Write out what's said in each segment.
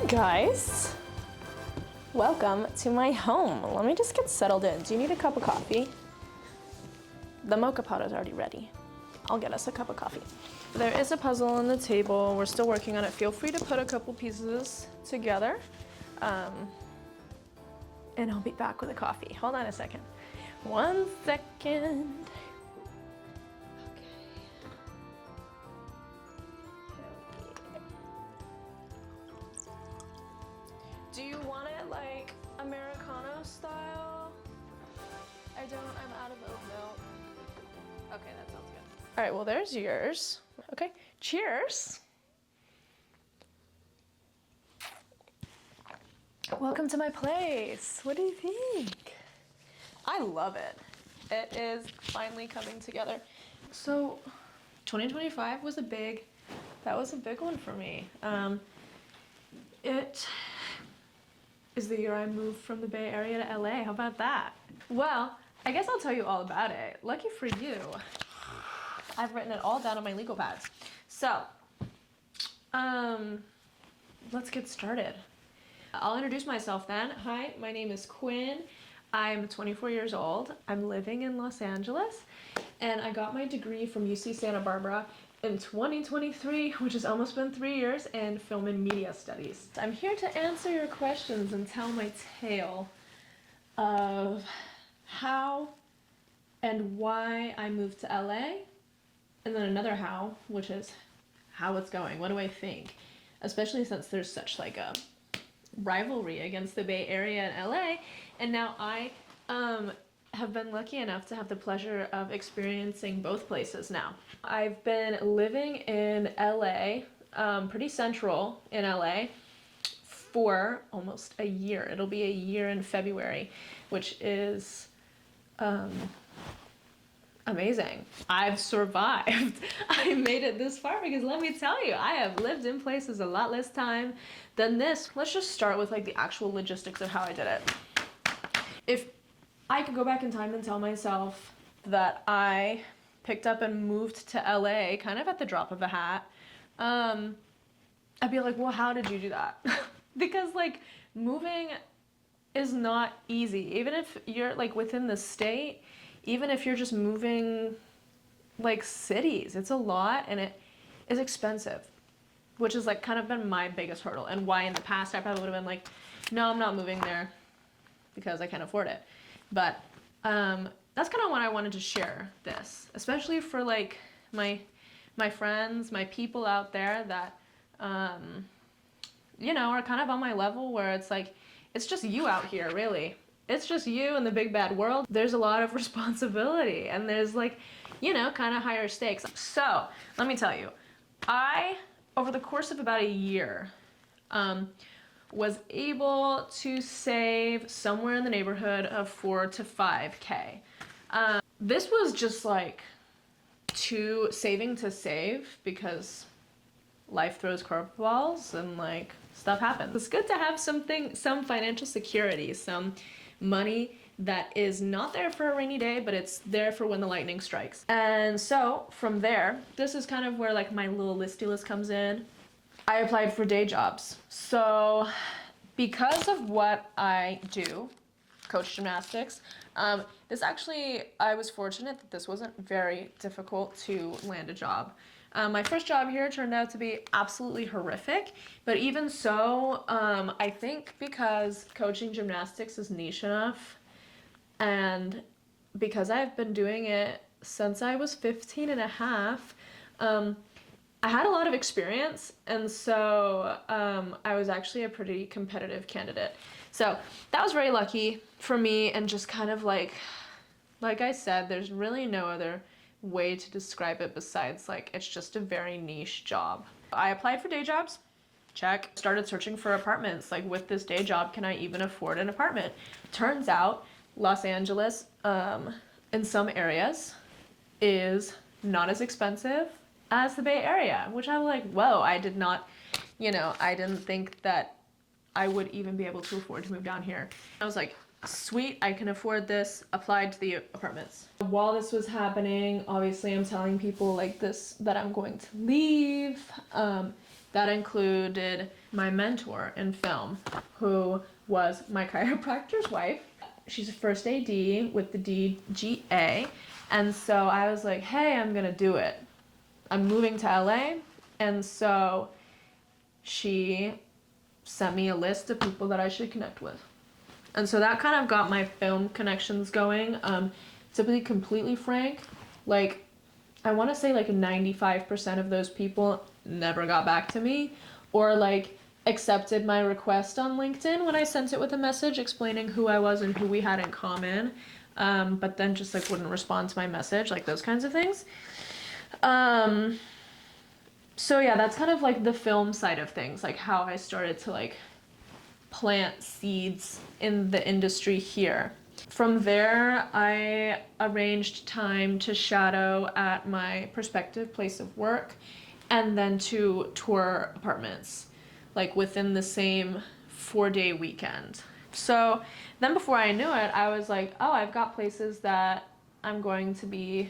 Guys, welcome to my home. Let me just get settled in. Do you need a cup of coffee? The mocha pot is already ready. I'll get us a cup of coffee. There is a puzzle on the table. We're still working on it. Feel free to put a couple pieces together. And I'll be back with a coffee. Hold on a second. 1 second. Do you want it like Americano style? I don't, I'm out of oat milk. Okay, that sounds good. All right, well, there's yours. Okay, cheers. Welcome to my place. What do you think? I love it. It is finally coming together. So 2025 was a big one for me. It is the year I moved from the Bay Area to LA. How about that? Well, I guess I'll tell you all about it. Lucky for you, I've written it all down on my legal pads. So, let's get started. I'll introduce myself then. Hi, my name is Quinn. I'm 24 years old. I'm living in Los Angeles, and I got my degree from UC Santa Barbara in 2023, which has almost been 3 years, in film and media studies. I'm here to answer your questions and tell my tale of how and why I moved to LA, and then another how, which is how it's going. What do I think? Especially since there's such like a rivalry against the Bay Area and LA, and now I have been lucky enough to have the pleasure of experiencing both places now. I've been living in LA, pretty central in LA, for almost a year. It'll be a year in February, which is amazing. I've survived. I made it this far because let me tell you, I have lived in places a lot less time than this. Let's just start with like the actual logistics of how I did it. If I could go back in time and tell myself that I picked up and moved to LA kind of at the drop of a hat, I'd be like, well, how did you do that? Because like moving is not easy. Even if you're like within the state, even if you're just moving like cities, it's a lot and it is expensive, which is like kind of been my biggest hurdle, and why in the past I probably would have been like, no, I'm not moving there because I can't afford it. But that's kind of what I wanted to share this, especially for like my friends, my people out there that you know, are kind of on my level, where it's like, it's just you out here, really. It's just you in the big bad world. There's a lot of responsibility, and there's like, you know, kind of higher stakes. So let me tell you, I, over the course of about a year, was able to save somewhere in the neighborhood of 4 to 5K. This was just like saving to save, because life throws curveballs and like stuff happens. It's good to have some financial security, some money that is not there for a rainy day, but it's there for when the lightning strikes. And so from there, this is kind of where like my little listy list comes in. I applied for day jobs. So because of what I do, coach gymnastics, I was fortunate that this wasn't very difficult to land a job. My first job here turned out to be absolutely horrific, but even so, I think because coaching gymnastics is niche enough, and because I've been doing it since I was 15 and a half, I had a lot of experience, and so I was actually a pretty competitive candidate. So that was very lucky for me, and just kind of like I said, there's really no other way to describe it besides like it's just a very niche job. I applied for day jobs, check. Started searching for apartments, like with this day job, can I even afford an apartment? Turns out Los Angeles, in some areas, is not as expensive as the Bay Area, which I'm like, whoa, I did not, you know, I didn't think that I would even be able to afford to move down here. I was like, sweet, I can afford this, applied to the apartments. While this was happening, obviously I'm telling people like this, that I'm going to leave. That included my mentor in film, who was my chiropractor's wife. She's a first AD with the DGA. And so I was like, hey, I'm gonna do it. I'm moving to LA. And so she sent me a list of people that I should connect with. And so that kind of got my film connections going. To be completely frank, like, I want to say like 95% of those people never got back to me, or like accepted my request on LinkedIn when I sent it with a message explaining who I was and who we had in common, but then just like wouldn't respond to my message, like those kinds of things. So yeah, that's kind of like the film side of things, like how I started to like plant seeds in the industry here. From there, I arranged time to shadow at my prospective place of work and then to tour apartments, like within the same 4-day weekend. So then before I knew it, I was like, oh, I've got places that I'm going to be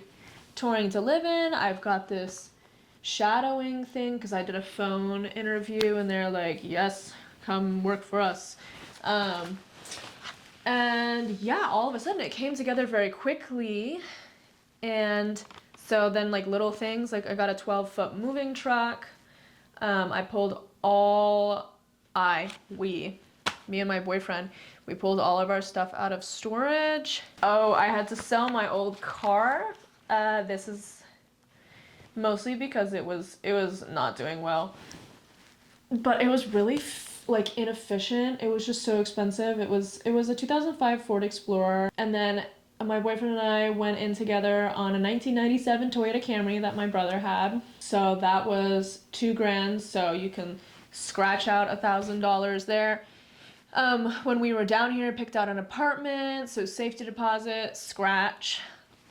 touring to live in. I've got this shadowing thing because I did a phone interview and they're like, yes, come work for us. And yeah, all of a sudden it came together very quickly. And so then like little things, like I got a 12-foot moving truck. I pulled me and my boyfriend, we pulled all of our stuff out of storage. Oh, I had to sell my old car. This is mostly because it was not doing well. But it was really like inefficient. It was just so expensive. It was a 2005 Ford Explorer, and then my boyfriend and I went in together on a 1997 Toyota Camry that my brother had. So that was $2,000. So you can scratch out $1,000 there. When we were down here, picked out an apartment. So safety deposit, scratch.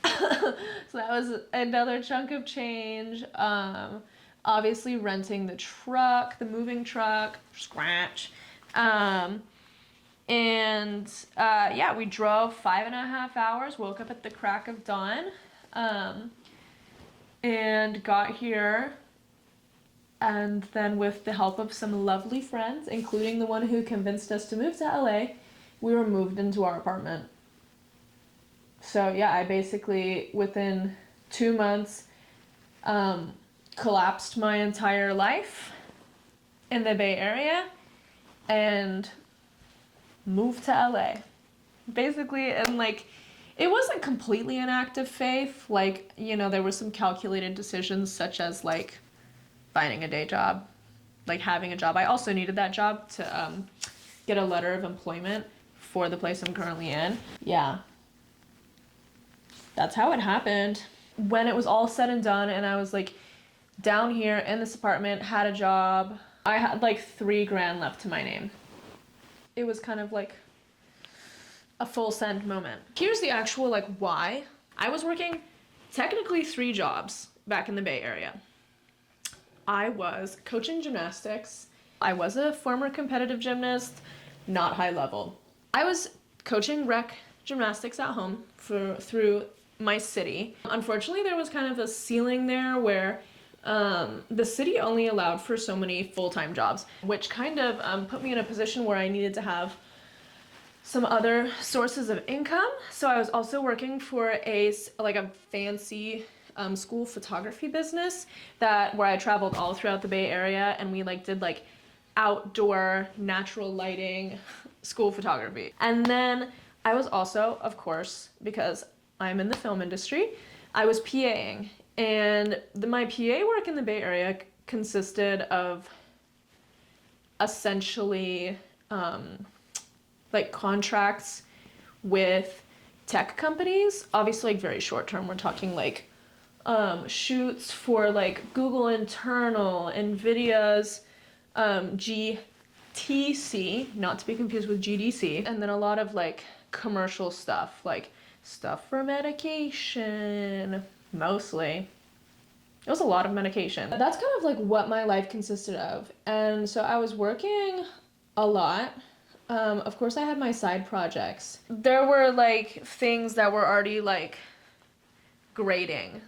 So that was another chunk of change. Obviously renting the truck, the moving truck, scratch. Yeah, we drove 5.5 hours, woke up at the crack of dawn, and got here. And then with the help of some lovely friends, including the one who convinced us to move to LA, we were moved into our apartment. So yeah, I basically, within 2 months, collapsed my entire life in the Bay Area and moved to LA. Basically, and like, it wasn't completely an act of faith. Like, you know, there were some calculated decisions such as like finding a day job, like having a job. I also needed that job to get a letter of employment for the place I'm currently in. Yeah. That's how it happened. When it was all said and done and I was like down here in this apartment, had a job, I had like $3,000 left to my name. It was kind of like a full send moment. Here's the actual like why. I was working technically 3 jobs back in the Bay Area. I was coaching gymnastics. I was a former competitive gymnast, not high level. I was coaching rec gymnastics at home through my city. Unfortunately, there was kind of a ceiling there where the city only allowed for so many full-time jobs, which kind of put me in a position where I needed to have some other sources of income. So I was also working for a fancy school photography business where I traveled all throughout the Bay Area, and we did outdoor natural lighting school photography. And then I was also, of course, because I'm in the film industry, I was PAing. And my PA work in the Bay Area consisted of essentially contracts with tech companies, obviously very short term. We're talking shoots for Google internal, NVIDIA's GTC, not to be confused with GDC, and then a lot of commercial stuff, stuff for medication, mostly. It was a lot of medication. That's kind of what my life consisted of. And so I was working a lot. Of course I had my side projects. There were things that were already grating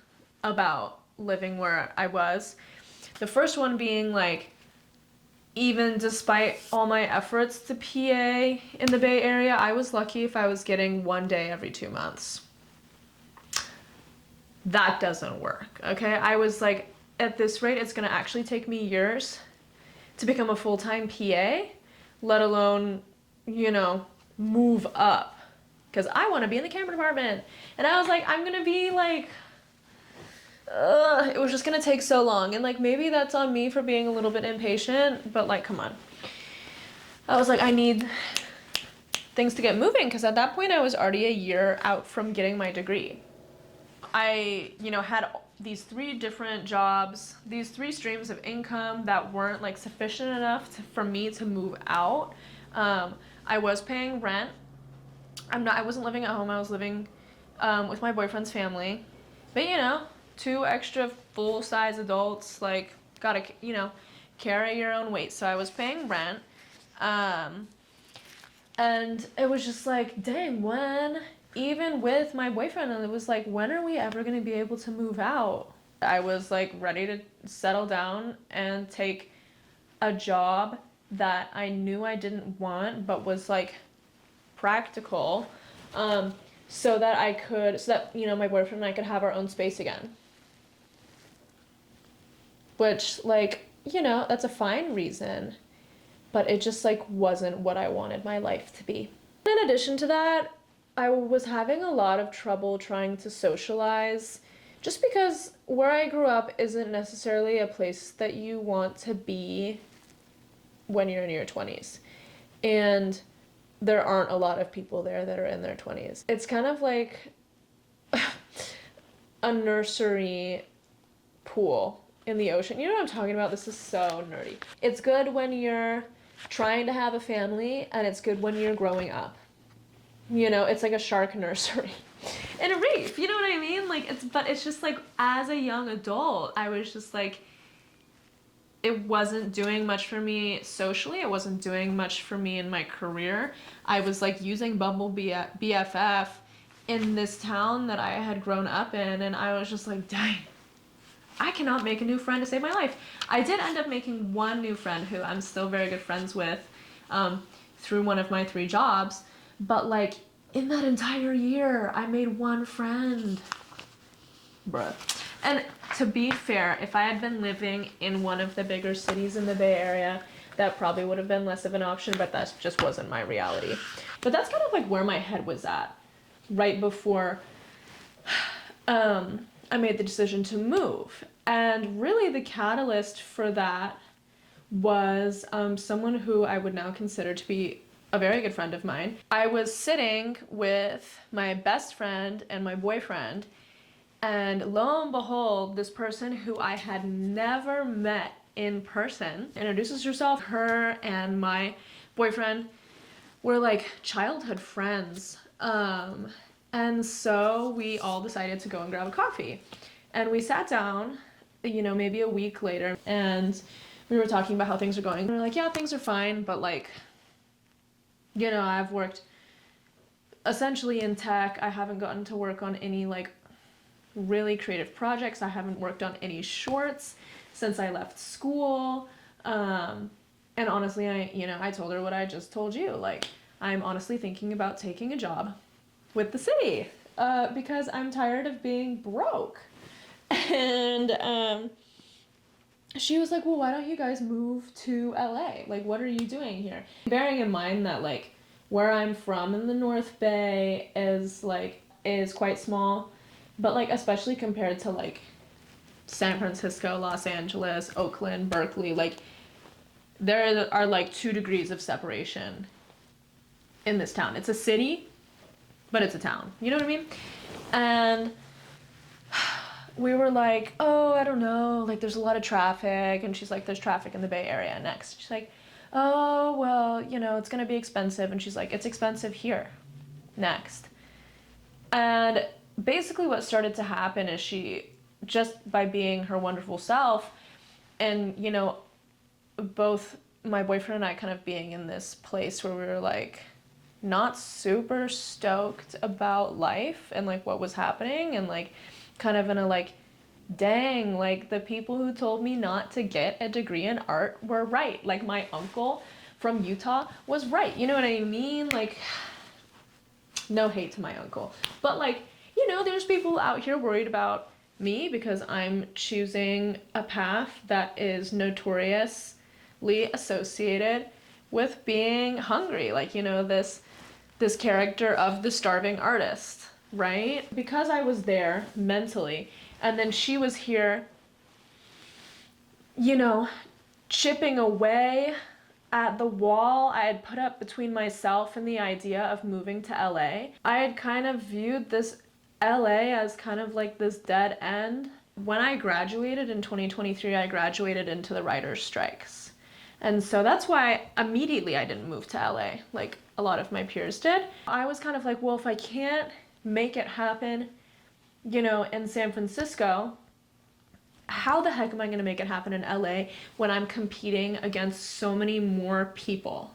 about living where I was. The first one being even despite all my efforts to PA in the Bay Area, I was lucky if I was getting 1 day every 2 months. That doesn't work, okay? I was like, at this rate, it's gonna actually take me years to become a full-time PA, let alone, you know, move up. Because I want to be in the camera department. And I was like, I'm gonna be like, it was just gonna take so long. And like, maybe that's on me for being a little bit impatient, but like, come on. I was like, I need things to get moving, because at that point I was already a year out from getting my degree. I, you know, had these 3 different jobs, these 3 streams of income that weren't like sufficient enough for me to move out. I was paying rent. I wasn't living at home. I was living with my boyfriend's family. But you know, 2 extra full-size adults, like, gotta, you know, carry your own weight. So I was paying rent. And it was just like, dang, when, even with my boyfriend, and it was like, when are we ever gonna be able to move out? I was like ready to settle down and take a job that I knew I didn't want, but was like practical, so that, you know, my boyfriend and I could have our own space again. Which, like, you know, that's a fine reason, but it just like wasn't what I wanted my life to be. In addition to that, I was having a lot of trouble trying to socialize, just because where I grew up isn't necessarily a place that you want to be when you're in your 20s. And there aren't a lot of people there that are in their 20s. It's kind of like a nursery pool in the ocean. You know what I'm talking about? This is so nerdy. It's good when you're trying to have a family, and it's good when you're growing up. You know, it's like a shark nursery and a reef, you know what I mean? Like, but it's just like, as a young adult, I was just like, it wasn't doing much for me socially. It wasn't doing much for me in my career. I was like using Bumble BFF in this town that I had grown up in, and I was just like, dang, I cannot make a new friend to save my life. I did end up making 1 new friend who I'm still very good friends with, through one of my 3 jobs. But like, in that entire year, I made 1 friend. Bruh. And to be fair, if I had been living in one of the bigger cities in the Bay Area, that probably would have been less of an option, but that just wasn't my reality. But that's kind of like where my head was at right before I made the decision to move. And really the catalyst for that was someone who I would now consider to be a very good friend of mine. I was sitting with my best friend and my boyfriend, and lo and behold, this person who I had never met in person introduces herself. Her and my boyfriend were like childhood friends. And so we all decided to go and grab a coffee. And we sat down, you know, maybe a week later, and we were talking about how things are going. And we're like, yeah, things are fine, but like, you know, I've worked essentially in tech. I haven't gotten to work on any like really creative projects. I haven't worked on any shorts since I left school. And honestly, I told her what I just told you. Like, I'm honestly thinking about taking a job with the city, because I'm tired of being broke. And she was like, well, why don't you guys move to LA? Like, what are you doing here? Bearing in mind that like where I'm from in the North Bay is quite small, but like especially compared to like San Francisco, Los Angeles, Oakland, Berkeley, like there are like 2 degrees of separation in this town. It's a city, but it's a town. You know what I mean? And we were like, oh, I don't know, like there's a lot of traffic. And she's like, there's traffic in the Bay Area next. She's like, oh, well, you know, it's gonna be expensive. And she's like, it's expensive here next. And basically what started to happen is she, just by being her wonderful self, and, you know, both my boyfriend and I kind of being in this place where we were like not super stoked about life and like what was happening, and like kind of in a like dang, like the people who told me not to get a degree in art were right. Like my uncle from Utah was right. You know what I mean? Like, no hate to my uncle. But like, you know, there's people out here worried about me because I'm choosing a path that is notoriously associated with being hungry. Like, you know, this character of the starving artist, right? Because I was there mentally, and then she was here, you know, chipping away at the wall I had put up between myself and the idea of moving to LA. I had kind of viewed this LA as kind of like this dead end. When I graduated in 2023, I graduated into the writer's strikes. And so that's why immediately I didn't move to LA like a lot of my peers did. I was kind of like, well, if I can't make it happen, you know, in San Francisco, how the heck am I going to make it happen in LA when I'm competing against so many more people?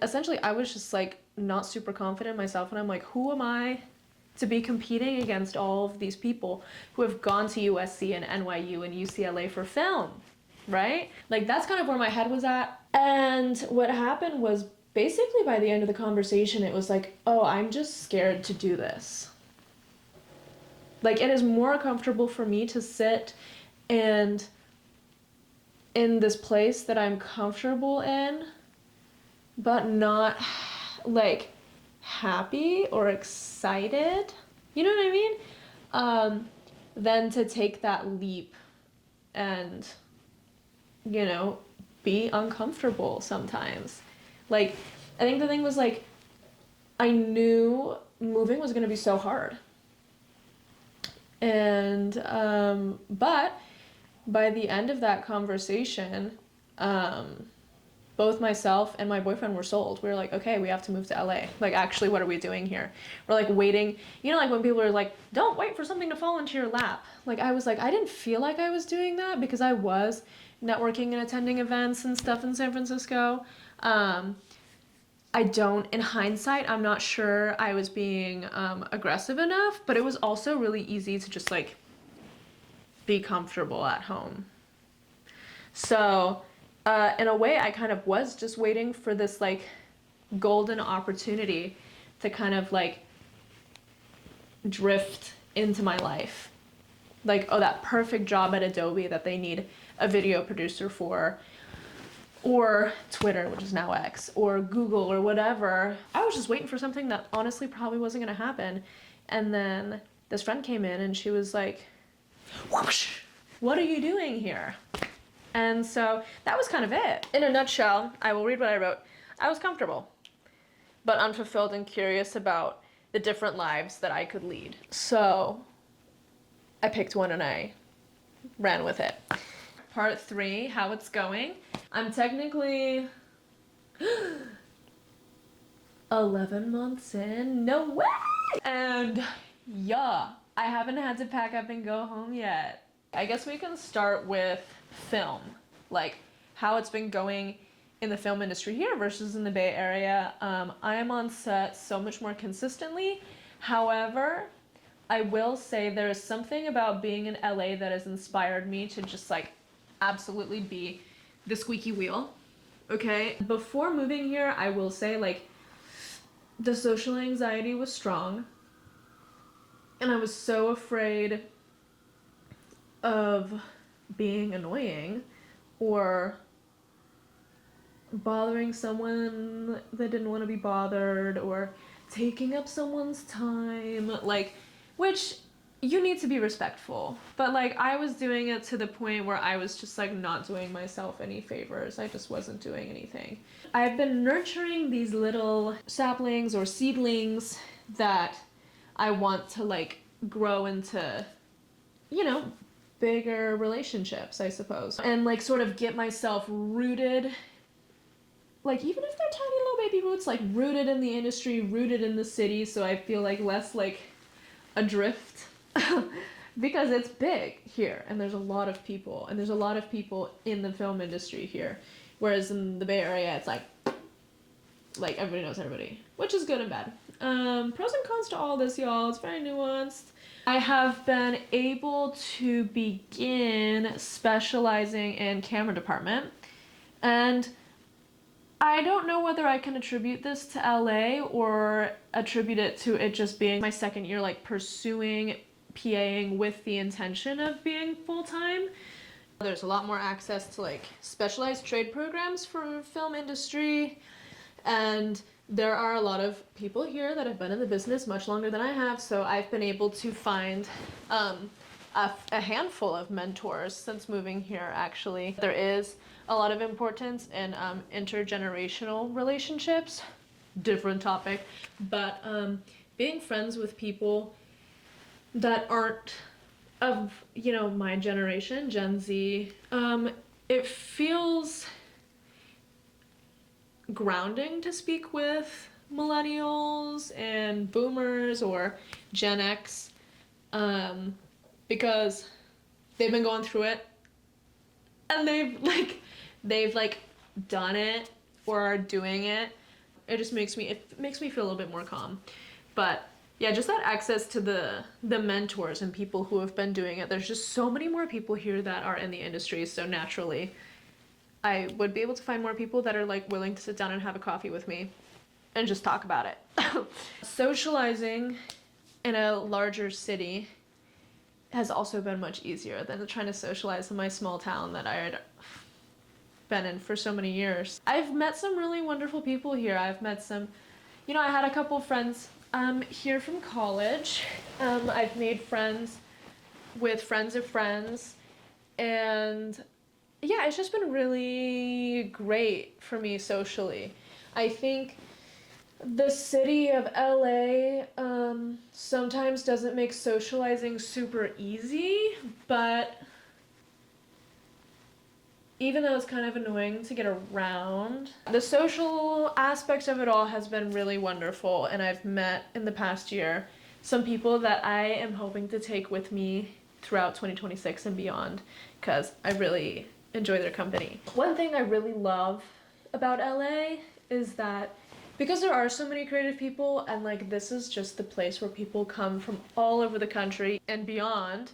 Essentially, I was just like not super confident in myself, and I'm like, who am I to be competing against all of these people who have gone to USC and NYU and UCLA for film, right? Like that's kind of where my head was at. And what happened was basically by the end of the conversation, it was like, oh, I'm just scared to do this. Like it is more comfortable for me to sit and in this place that I'm comfortable in, but not like happy or excited, you know what I mean? Than to take that leap and, you know, be uncomfortable sometimes. Like, I think the thing was like, I knew moving was gonna be so hard. And, but by the end of that conversation, both myself and my boyfriend were sold. We were like, okay, we have to move to LA. Like, actually, what are we doing here? We're like waiting. You know, like when people are like, don't wait for something to fall into your lap. Like, I was like, I didn't feel like I was doing that because I was networking and attending events and stuff in San Francisco. I don't, in hindsight, I'm not sure I was being aggressive enough, but it was also really easy to just like be comfortable at home. So, in a way, I kind of was just waiting for this like golden opportunity to kind of like drift into my life. Like, oh, that perfect job at Adobe that they need a video producer for, or Twitter, which is now X, or Google, or whatever. I was just waiting for something that honestly probably wasn't gonna happen. And then this friend came in and she was like, whoosh, what are you doing here? And so that was kind of it. In a nutshell, I will read what I wrote. I was comfortable, but unfulfilled and curious about the different lives that I could lead. So I picked one and I ran with it. Part 3, how it's going. I'm technically 11 months in. No way! And yeah, I haven't had to pack up and go home yet. I guess we can start with film, like how it's been going in the film industry here versus in the Bay Area. I am on set so much more consistently. However, I will say there is something about being in LA that has inspired me to just like absolutely be the squeaky wheel. Okay, before moving here, I will say like the social anxiety was strong, and I was so afraid of being annoying or bothering someone that didn't want to be bothered or taking up someone's time, like, which you need to be respectful, but like I was doing it to the point where I was just like not doing myself any favors. I just wasn't doing anything. I've been nurturing these little saplings or seedlings that I want to like grow into, you know, bigger relationships, I suppose, and like sort of get myself rooted, like even if they're tiny little baby roots, like rooted in the industry, rooted in the city, so I feel like less like adrift. Because it's big here and there's a lot of people and there's a lot of people in the film industry here, whereas in the Bay Area it's like everybody knows everybody, which is good and bad. Pros and cons to all this, y'all. It's very nuanced. I have been able to begin specializing in camera department, and I don't know whether I can attribute this to LA or attribute it to it just being my second year, like pursuing PAing with the intention of being full-time. There's a lot more access to like specialized trade programs for film industry, and there are a lot of people here that have been in the business much longer than I have, so I've been able to find a handful of mentors since moving here, actually. There is a lot of importance in intergenerational relationships, different topic, but being friends with people that aren't of, you know, my generation, Gen Z, it feels grounding to speak with millennials and boomers or Gen X, because they've been going through it and they've done it or are doing it. It makes me feel a little bit more calm. But yeah, just that access to the mentors and people who have been doing it. There's just so many more people here that are in the industry, so naturally I would be able to find more people that are like willing to sit down and have a coffee with me and just talk about it. Socializing in a larger city has also been much easier than trying to socialize in my small town that I had been in for so many years. I've met some really wonderful people here. I've met some, you know, I had a couple friends here from college. I've made friends with friends of friends, and yeah, it's just been really great for me socially. I think the city of LA sometimes doesn't make socializing super easy, but even though it's kind of annoying to get around, the social aspect of it all has been really wonderful, and I've met in the past year some people that I am hoping to take with me throughout 2026 and beyond, because I really enjoy their company. One thing I really love about LA is that because there are so many creative people, and like this is just the place where people come from all over the country and beyond,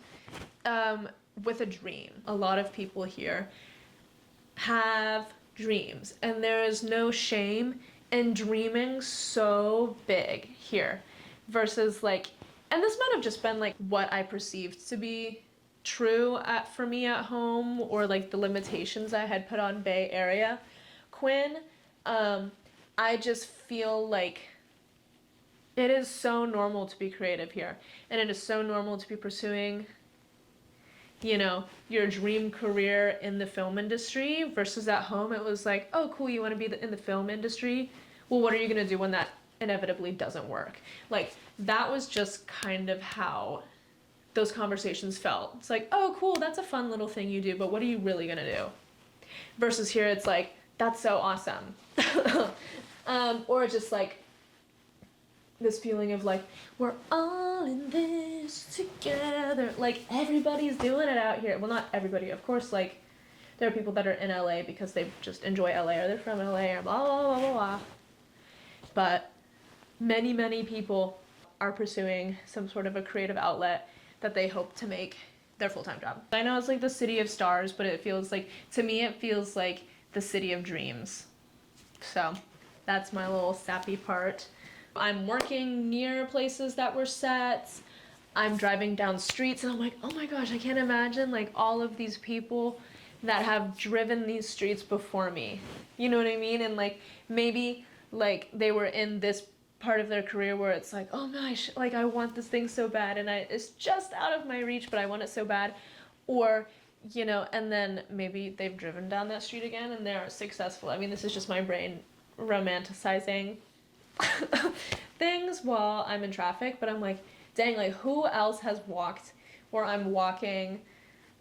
with a dream. A lot of people here have dreams, and there is no shame in dreaming so big here versus like, and this might have just been like what I perceived to be true for me at home, or like the limitations I had put on Bay Area Quinn. I just feel like it is so normal to be creative here, and it is so normal to be pursuing, you know, your dream career in the film industry, versus at home it was like, oh cool, you want to be in the film industry? Well, what are you going to do when that inevitably doesn't work? Like, that was just kind of how those conversations felt. It's like, oh cool, that's a fun little thing you do, but what are you really going to do? Versus here it's like, that's so awesome. Or just like this feeling of like, we're all in this together. Like, everybody's doing it out here. Well, not everybody, of course. Like, there are people that are in LA because they just enjoy LA, or they're from LA, or blah, blah, blah, blah, blah. But many, many people are pursuing some sort of a creative outlet that they hope to make their full-time job. I know it's like the city of stars, but it feels like, to me, it feels like the city of dreams. So that's my little sappy part. I'm working near places that were sets. I'm driving down streets and I'm like, oh my gosh, I can't imagine like all of these people that have driven these streets before me. You know what I mean? And like, maybe like they were in this part of their career where it's like, oh gosh, like I want this thing so bad, and it's just out of my reach, but I want it so bad. Or, you know, and then maybe they've driven down that street again and they're successful. I mean, this is just my brain romanticizing things while I'm in traffic, but I'm like, dang, like who else has walked where I'm walking,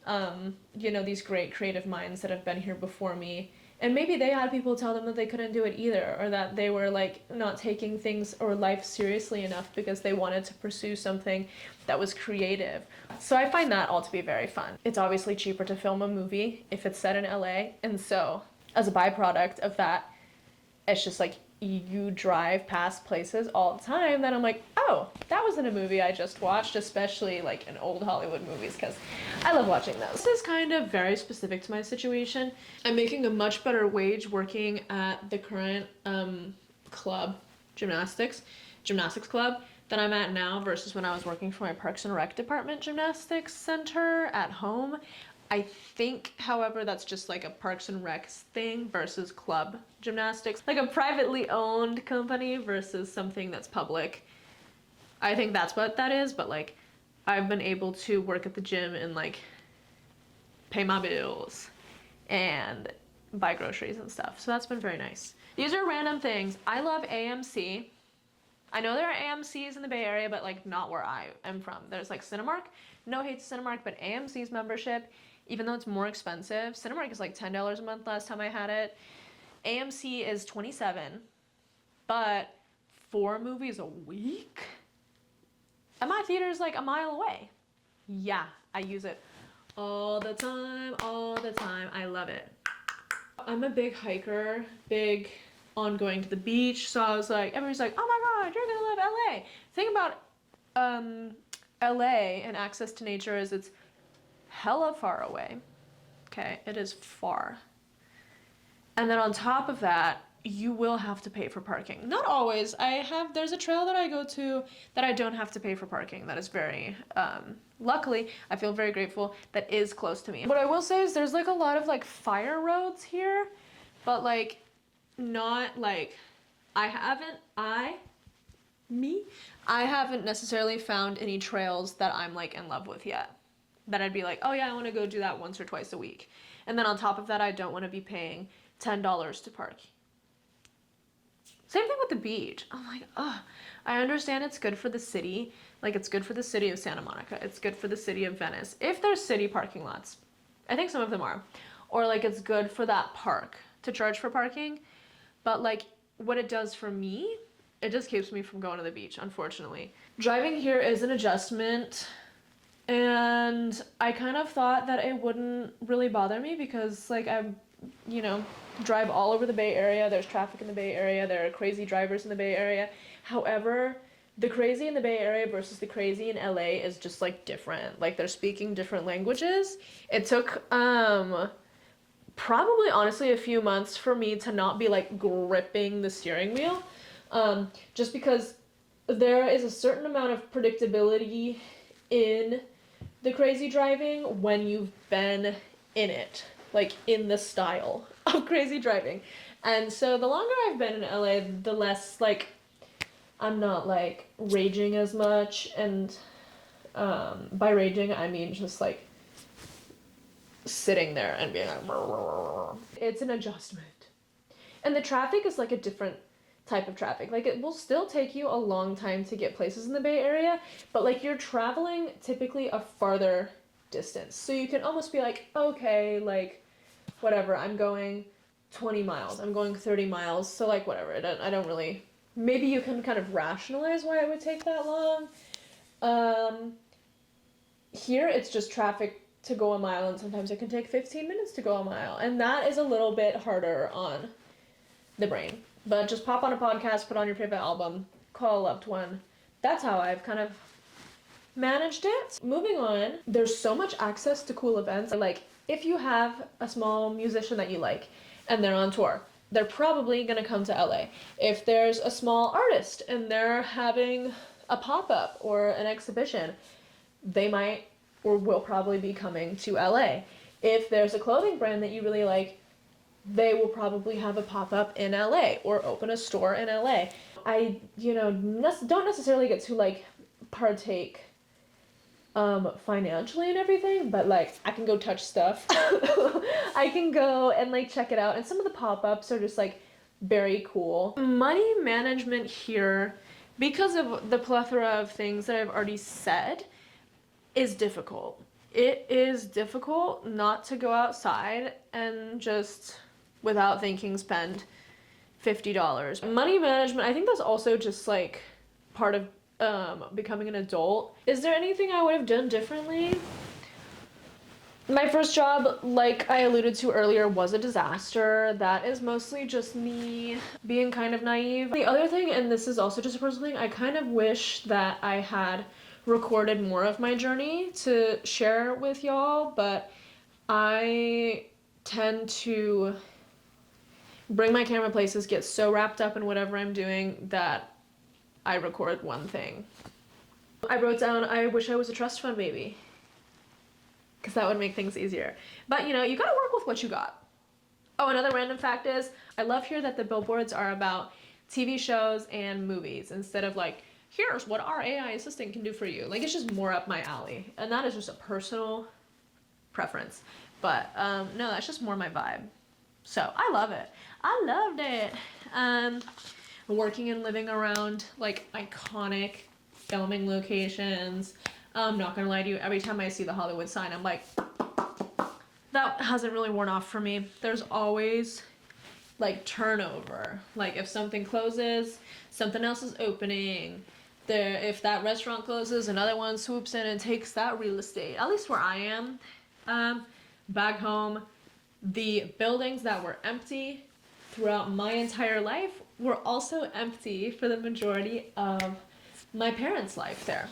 you know, these great creative minds that have been here before me. And maybe they had people tell them that they couldn't do it either, or that they were like not taking things or life seriously enough because they wanted to pursue something that was creative. So I find that all to be very fun. It's obviously cheaper to film a movie if it's set in LA, and so as a byproduct of that, it's just like you drive past places all the time that I'm like, oh, that was in a movie I just watched, especially like in old Hollywood movies, because I love watching those. This is kind of very specific to my situation. I'm making a much better wage working at the current club, gymnastics club that I'm at now versus when I was working for my Parks and Rec department gymnastics center at home. I think, however, that's just like a Parks and Rec thing versus club gymnastics, like a privately owned company versus something that's public. I think that's what that is, but like I've been able to work at the gym and like pay my bills and buy groceries and stuff. So that's been very nice. These are random things. I love AMC. I know there are AMCs in the Bay Area, but like not where I am from. There's like Cinemark. No hate to Cinemark, but AMC's membership, even though it's more expensive, Cinemark is like $10 a month last time I had it. AMC is $27, but 4 movies a week? And my theater's like a mile away. Yeah, I use it all the time, all the time. I love it. I'm a big hiker, big on going to the beach, so I was like, everybody's like, oh my god, you're gonna love LA. The thing about LA and access to nature is it's hella far away. Okay, it is far. And then on top of that, you will have to pay for parking. Not always. There's a trail that I go to that I don't have to pay for parking. That is very, luckily, I feel very grateful, that is close to me. What I will say is there's like a lot of like fire roads here, but like not like, I haven't necessarily found any trails that I'm like in love with yet. That I'd be like, oh yeah, I want to go do that once or twice a week. And then on top of that, I don't want to be paying $10 to park. Same thing with the beach. I'm like, oh, I understand it's good for the city. Like it's good for the city of Santa Monica. It's good for the city of Venice. If there's city parking lots, I think some of them are. Or like it's good for that park to charge for parking. But like what it does for me, it just keeps me from going to the beach, unfortunately. Driving here is an adjustment. And I kind of thought that it wouldn't really bother me because like I'm, drive all over the Bay Area. There's traffic in the Bay Area. There are crazy drivers in the Bay Area. However, the crazy in the Bay Area versus the crazy in LA is just like different. Like they're speaking different languages. It took probably honestly a few months for me to not be like gripping the steering wheel. Just because there is a certain amount of predictability in the crazy driving when you've been in it, like in the style of crazy driving. And so the longer I've been in LA, the less like I'm not like raging as much. And by raging I mean just like sitting there and being like, it's an adjustment. And the traffic is like a different type of traffic. Like it will still take you a long time to get places in the Bay Area, but like you're traveling typically a farther distance. So you can almost be like, okay, like whatever, I'm going 20 miles, I'm going 30 miles. So like whatever, I don't really, maybe you can kind of rationalize why it would take that long. Here it's just traffic to go a mile, and sometimes it can take 15 minutes to go a mile. And that is a little bit harder on the brain. But just pop on a podcast, put on your favorite album, call a loved one. That's how I've kind of managed it. Moving on, there's so much access to cool events. Like, if you have a small musician that you like and they're on tour, they're probably gonna come to LA. If there's a small artist and they're having a pop-up or an exhibition, they might or will probably be coming to LA. If there's a clothing brand that you really like, they will probably have a pop-up in LA or open a store in LA. I, don't necessarily get to like partake financially and everything, but like I can go touch stuff. I can go and like check it out, and some of the pop-ups are just like very cool. Money management here, because of the plethora of things that I've already said, is difficult. It is difficult not to go outside and just without thinking spend $50. Money management, I think that's also just like part of becoming an adult. Is there anything I would have done differently? My first job, like I alluded to earlier, was a disaster. That is mostly just me being kind of naive. The other thing, and this is also just a personal thing, I kind of wish that I had recorded more of my journey to share with y'all, but I tend to bring my camera places, get so wrapped up in whatever I'm doing that I record one thing. I wrote down, I wish I was a trust fund baby, because that would make things easier. But you know, you gotta work with what you got. Oh, another random fact is, I love here that the billboards are about TV shows and movies instead of like, here's what our AI assistant can do for you. Like, it's just more up my alley. And that is just a personal preference. But no, that's just more my vibe. So I love it. I loved it. Working and living around like iconic filming locations. I'm not gonna lie to you, every time I see the Hollywood sign, I'm like, that hasn't really worn off for me. There's always like turnover. Like if something closes, something else is opening. If that restaurant closes, another one swoops in and takes that real estate. At least where I am. Back home, the buildings that were empty throughout my entire life were also empty for the majority of my parents' life there.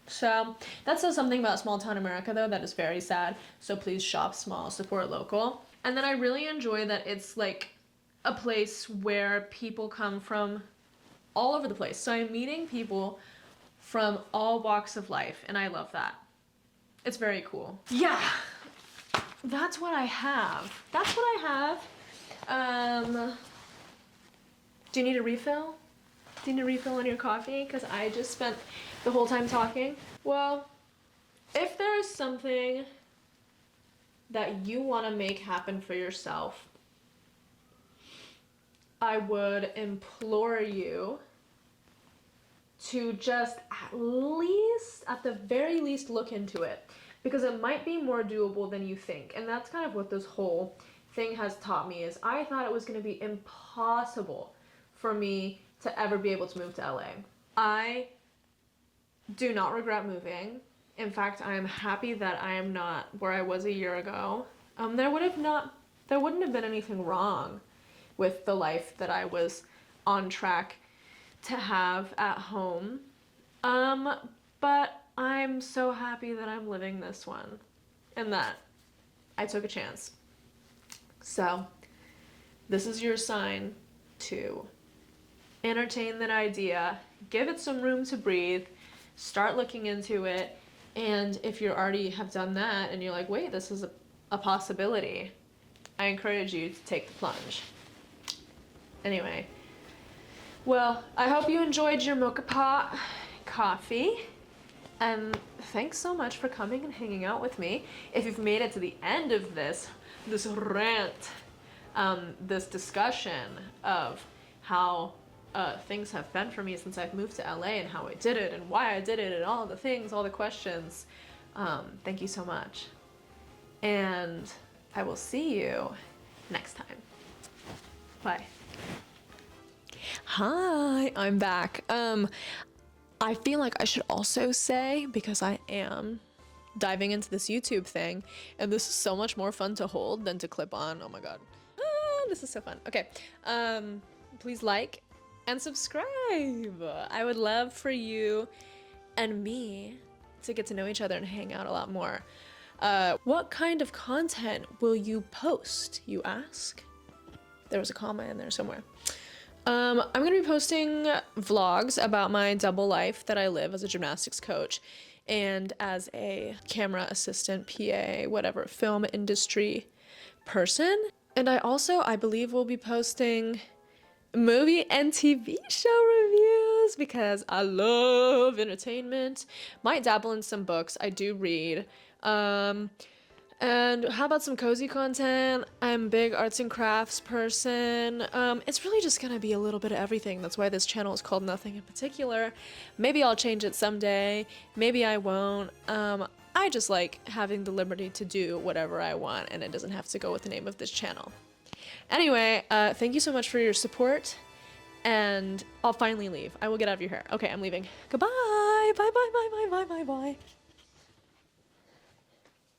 So that says something about small town America though, that is very sad. So please shop small, support local. And then I really enjoy that it's like a place where people come from all over the place. So I'm meeting people from all walks of life and I love that. It's very cool. Yeah, that's what I have. That's what I have. Do you need a refill? Do you need a refill on your coffee? Because I just spent the whole time talking. Well, if there is something that you want to make happen for yourself, I would implore you to just at the very least, look into it. Because it might be more doable than you think. And that's kind of what this whole thing has taught me, is I thought it was going to be impossible for me to ever be able to move to LA. I do not regret moving. In fact, I am happy that I am not where I was a year ago. There wouldn't have been anything wrong with the life that I was on track to have at home. But I'm so happy that I'm living this one and that I took a chance. So this is your sign to entertain that idea, give it some room to breathe, start looking into it, and if you already have done that and you're like, wait, this is a possibility, I encourage you to take the plunge. Anyway, well, I hope you enjoyed your mocha pot coffee, and thanks so much for coming and hanging out with me. If you've made it to the end of this rant, this discussion of how things have been for me since I've moved to LA and how I did it and why I did it and all the things, all the questions, thank you so much. And I will see you next time. Bye. Hi, I'm back. I feel like I should also say, because I am diving into this YouTube thing, and this is so much more fun to hold than to clip on. Oh my god. This is so fun. Okay. Please like and subscribe. I would love for you and me to get to know each other and hang out a lot more. What kind of content will you post, you ask? There was a comma in there somewhere. I'm gonna be posting vlogs about my double life that I live as a gymnastics coach and as a camera assistant, PA, whatever, film industry person. And I believe will be posting movie and TV show reviews because I love entertainment. Might dabble in some books. I do read. And how about some cozy content? I'm a big arts and crafts person. It's really just gonna be a little bit of everything. That's why this channel is called Nothing in Particular. Maybe I'll change it someday. Maybe I won't. I just like having the liberty to do whatever I want, and it doesn't have to go with the name of this channel. Anyway, thank you so much for your support, and I'll finally leave. I will get out of your hair. Okay, I'm leaving. Goodbye. Bye, bye, bye, bye, bye, bye, bye.